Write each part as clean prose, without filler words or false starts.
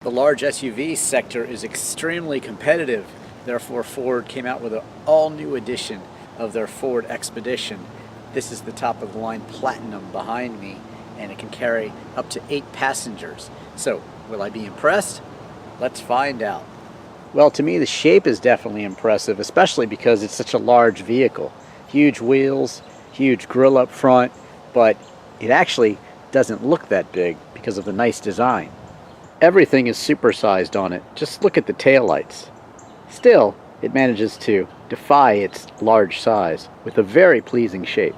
The large SUV sector is extremely competitive. Therefore, Ford came out with an all-new edition of their Ford Expedition. This is the top-of-the-line Platinum behind me, and it can carry up to 8 passengers. So, will I be impressed? Let's find out. Well, to me, the shape is definitely impressive, especially because it's such a large vehicle. Huge wheels, huge grille up front, but it actually doesn't look that big because of the nice design. Everything is supersized on it. Just look at the taillights. Still, it manages to defy its large size with a very pleasing shape.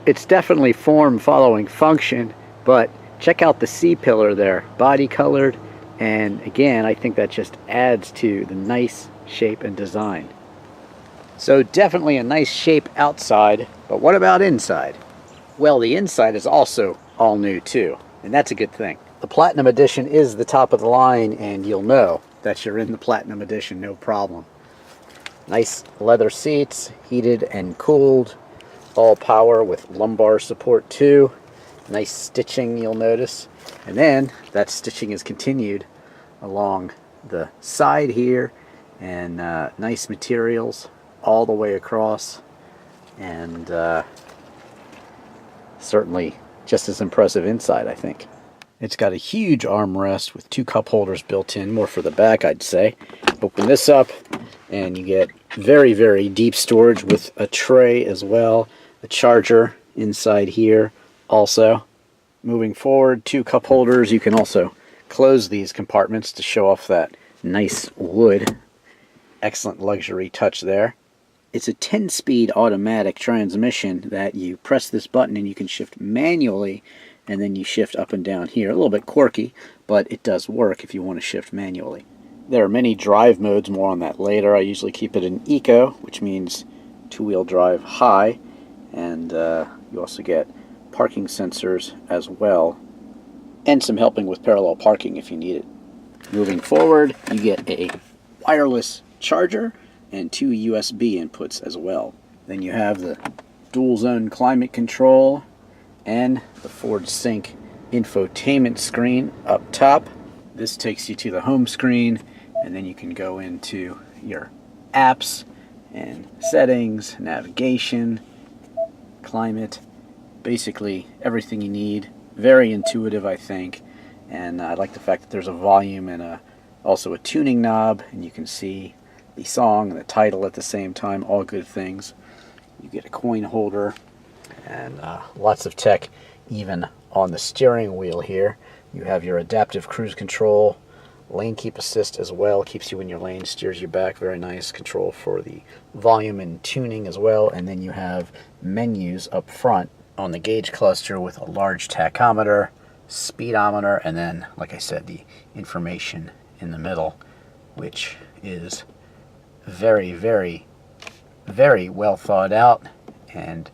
It's definitely form following function, but check out the C-pillar there, body colored, and again, I think that just adds to the nice shape and design. So definitely a nice shape outside, but what about inside? Well, the inside is also all new too, and that's a good thing. The Platinum Edition is the top of the line, and you'll know that you're in the Platinum Edition, no problem. Nice leather seats, heated and cooled, all power with lumbar support too. Nice stitching, you'll notice. And then that stitching is continued along the side here, and nice materials all the way across, and certainly just as impressive inside, I think. It's got a huge armrest with 2 cup holders built in, more for the back, I'd say. Open this up, and you get very, very deep storage with a tray as well. A charger inside here also. Moving forward, 2 cup holders. You can also close these compartments to show off that nice wood. Excellent luxury touch there. It's a 10-speed automatic transmission that you press this button and you can shift manually, and then you shift up and down here. A little bit quirky, but it does work if you want to shift manually. There are many drive modes, more on that later. I usually keep it in Eco, which means 2-wheel drive high, and you also get parking sensors as well, and some helping with parallel parking if you need it. Moving forward, you get a wireless charger and 2 USB inputs as well. Then you have the dual zone climate control and the Ford Sync infotainment screen up top. This takes you to the home screen, and then you can go into your apps and settings, navigation, climate, basically everything you need. Very intuitive, I think, and I like the fact that there's a volume and also a tuning knob, and you can see the song and the title at the same time. All good things. You get a coin holder, and lots of tech even on the steering wheel here. You have your adaptive cruise control, lane keep assist as well, keeps you in your lane, steers you back. Very nice control for the volume and tuning as well. And then you have menus up front on the gauge cluster with a large tachometer, speedometer, and then, like I said, the information in the middle, which is very, very, very well thought out, and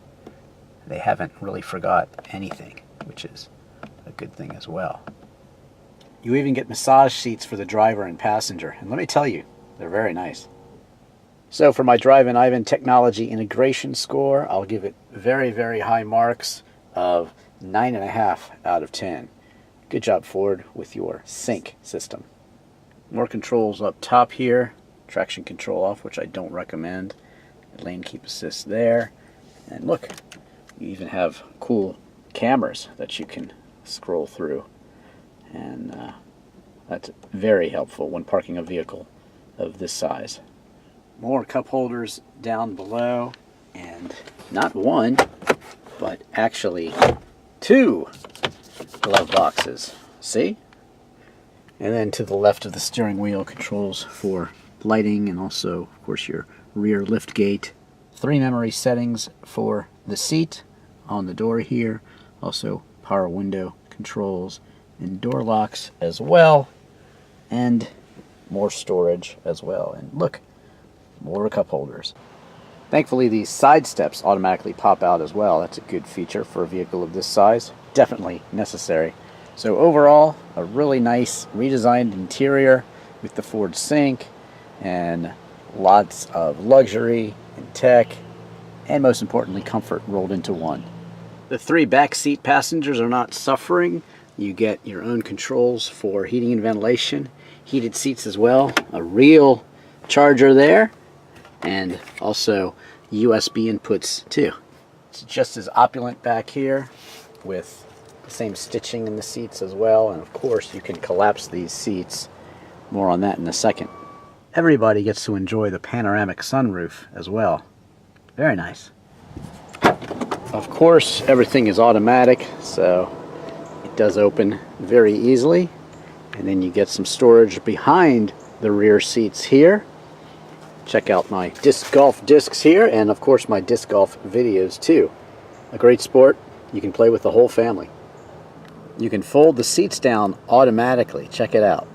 they haven't really forgot anything, which is a good thing as well. You even get massage seats for the driver and passenger, and let me tell you, they're very nice. So for my Drivin Ivan technology integration score, I'll give it very, very high marks of 9.5 out of 10. Good job, Ford, with your sync system. More controls up top here. Traction control off, which I don't recommend. Lane keep assist there. And look, you even have cool cameras that you can scroll through. And that's very helpful when parking a vehicle of this size. More cup holders down below, and not 1, but actually 2 glove boxes. See? And then to the left of the steering wheel, controls for lighting, and also, of course, your rear lift gate. 3 memory settings for the seat on the door here. Also power window controls and door locks as well. And more storage as well. And look, more cup holders. Thankfully, these side steps automatically pop out as well. That's a good feature for a vehicle of this size. Definitely necessary. So overall, a really nice redesigned interior with the Ford Sync, and lots of luxury and tech, and most importantly, comfort rolled into one. The 3 back seat passengers are not suffering. You get your own controls for heating and ventilation, heated seats as well, a real charger there, and also USB inputs too. It's just as opulent back here with the same stitching in the seats as well, and of course you can collapse these seats. More on that in a second. Everybody gets to enjoy the panoramic sunroof as well. Very nice. Of course, everything is automatic, so it does open very easily. And then you get some storage behind the rear seats here. Check out my disc golf discs here, and of course my disc golf videos too. A great sport. You can play with the whole family. You can fold the seats down automatically. Check it out.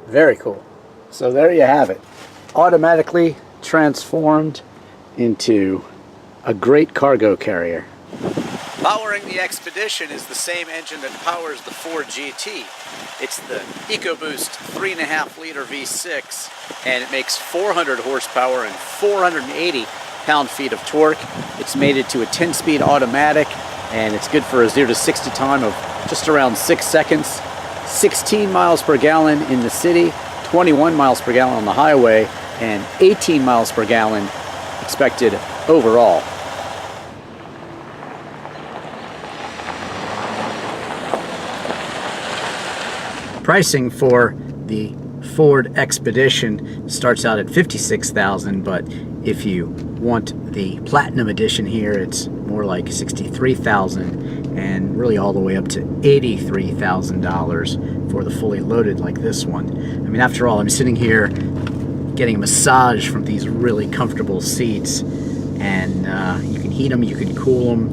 Very cool. So there you have it. Automatically transformed into a great cargo carrier. Powering the Expedition is the same engine that powers the Ford GT. It's the EcoBoost 3.5-liter V6, and it makes 400 horsepower and 480 pound-feet of torque. It's mated to a 10-speed automatic, and it's good for a 0 to 60 time of just around 6 seconds. 16 miles per gallon in the city, 21 miles per gallon on the highway, and 18 miles per gallon expected overall. Pricing for the Ford Expedition starts out at $56,000, but if you want the Platinum Edition here, it's more like $63,000, and really all the way up to $83,000 for the fully loaded like this one. I mean, after all, I'm sitting here getting a massage from these really comfortable seats, and you can heat them, you can cool them,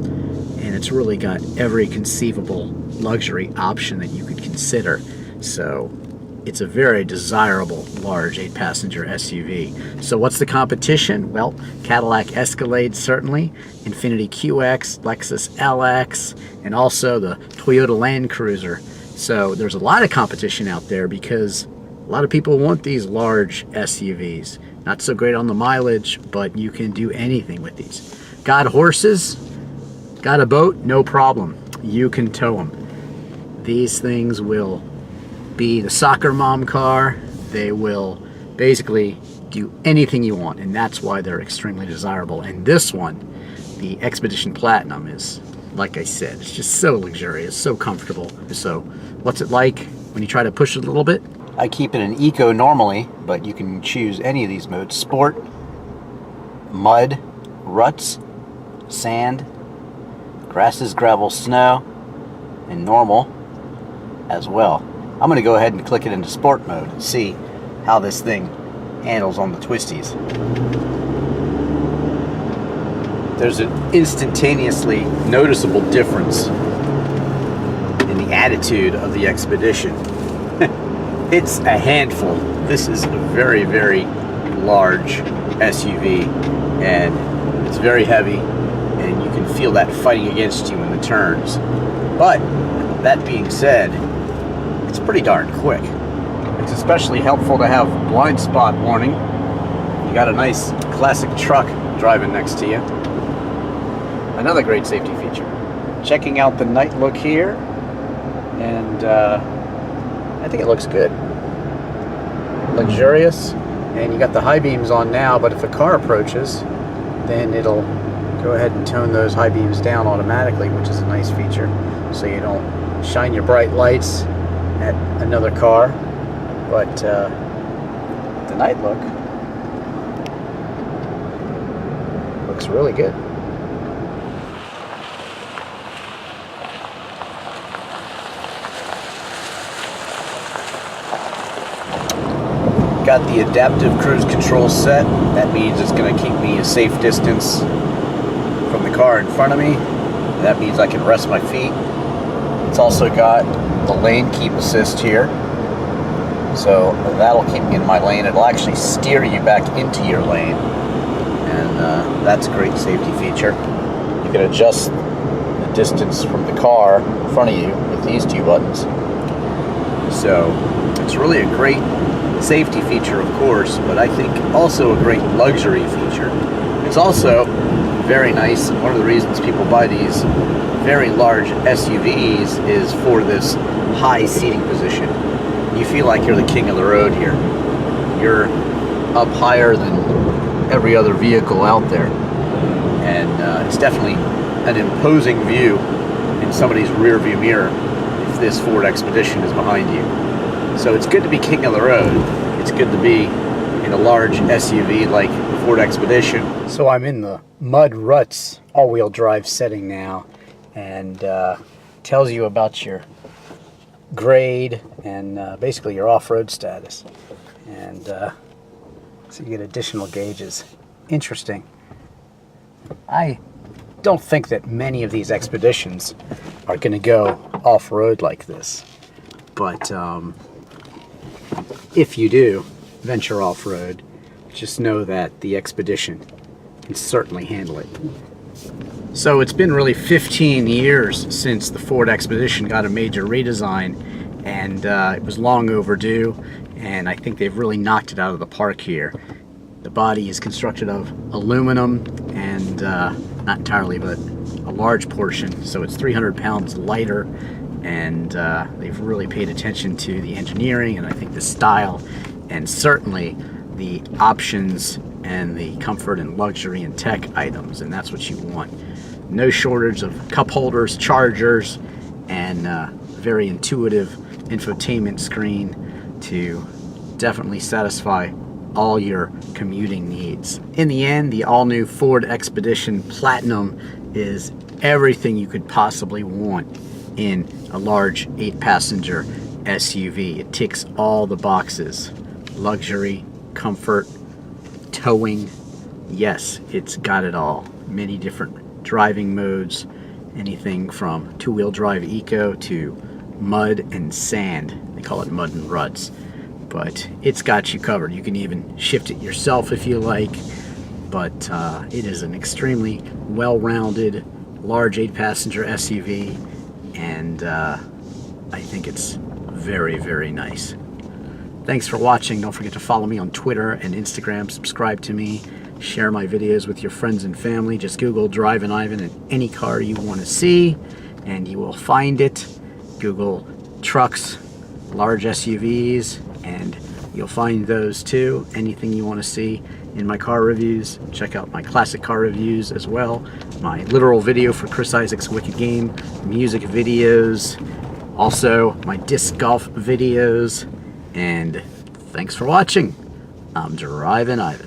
and it's really got every conceivable luxury option that you could consider. So it's a very desirable large 8-passenger SUV. So what's the competition? Well, Cadillac Escalade certainly, Infiniti QX, Lexus LX, and also the Toyota Land Cruiser. So there's a lot of competition out there because a lot of people want these large SUVs. Not so great on the mileage, but you can do anything with these. Got horses? Got a boat? No problem. You can tow them. These things will be the soccer mom car. They will basically do anything you want, and that's why they're extremely desirable. And this one, the Expedition Platinum, is, like I said, it's just so luxurious, so comfortable. So what's it like when you try to push it a little bit? I keep it in eco normally, but you can choose any of these modes: sport, mud, ruts, sand, grasses, gravel, snow, and normal as well. I'm going to go ahead and click it into sport mode and see how this thing handles on the twisties. There's an instantaneously noticeable difference in the attitude of the Expedition. It's a handful. This is a very, very large SUV, and it's very heavy, and you can feel that fighting against you in the turns. But that being said, it's pretty darn quick. It's especially helpful to have blind spot warning. You got a nice classic truck driving next to you. Another great safety feature. Checking out the night look here, and I think it looks good. Luxurious, and you got the high beams on now, but if a car approaches, then it'll go ahead and tone those high beams down automatically, which is a nice feature, so you don't shine your bright lights at another car. But the night look looks really good. Got the adaptive cruise control set. That means it's going to keep me a safe distance from the car in front of me. That means I can rest my feet. It's also got the lane keep assist here, so that'll keep me in my lane. It'll actually steer you back into your lane, and that's a great safety feature. You can adjust the distance from the car in front of you with these two buttons. So it's really a great safety feature, of course, but I think also a great luxury feature, It's also very nice. One of the reasons people buy these very large SUVs is for this high seating position. You feel like you're the king of the road here. You're up higher than every other vehicle out there. And it's definitely an imposing view in somebody's rear view mirror if this Ford Expedition is behind you. So it's good to be king of the road. It's good to be in a large SUV like the Ford Expedition. So I'm in the mud ruts all-wheel drive setting now, and tells you about your grade and basically your off-road status. And so you get additional gauges. Interesting. I don't think that many of these Expeditions are going to go off-road like this, but if you do venture off-road, just know that the Expedition can certainly handle it. So it's been really 15 years since the Ford Expedition got a major redesign, and it was long overdue, and I think they've really knocked it out of the park here. The body is constructed of aluminum, and not entirely, but a large portion, so it's 300 pounds lighter, and they've really paid attention to the engineering and I think the style, and certainly the options and the comfort and luxury and tech items, and that's what you want. No shortage of cup holders, chargers, and very intuitive infotainment screen to definitely satisfy all your commuting needs. In the end, the all-new Ford Expedition Platinum is everything you could possibly want in a large 8-passenger SUV. It ticks all the boxes. Luxury, comfort, towing. Yes, it's got it all. Many different driving modes, anything from two-wheel drive eco to mud and sand. They call it mud and ruts, but it's got you covered. You can even shift it yourself if you like, but it is an extremely well-rounded large 8-passenger SUV, and I think it's very, very nice. Thanks for watching. Don't forget to follow me on Twitter and Instagram. Subscribe to me. Share my videos with your friends and family. Just Google Drivin Ivan and any car you want to see, and you will find it. Google trucks, large SUVs, and you'll find those too. Anything you want to see in my car reviews. Check out my classic car reviews as well. My literal video for Chris Isaac's Wicked Game, music videos, also my disc golf videos. And thanks for watching. I'm Drivin Ivan.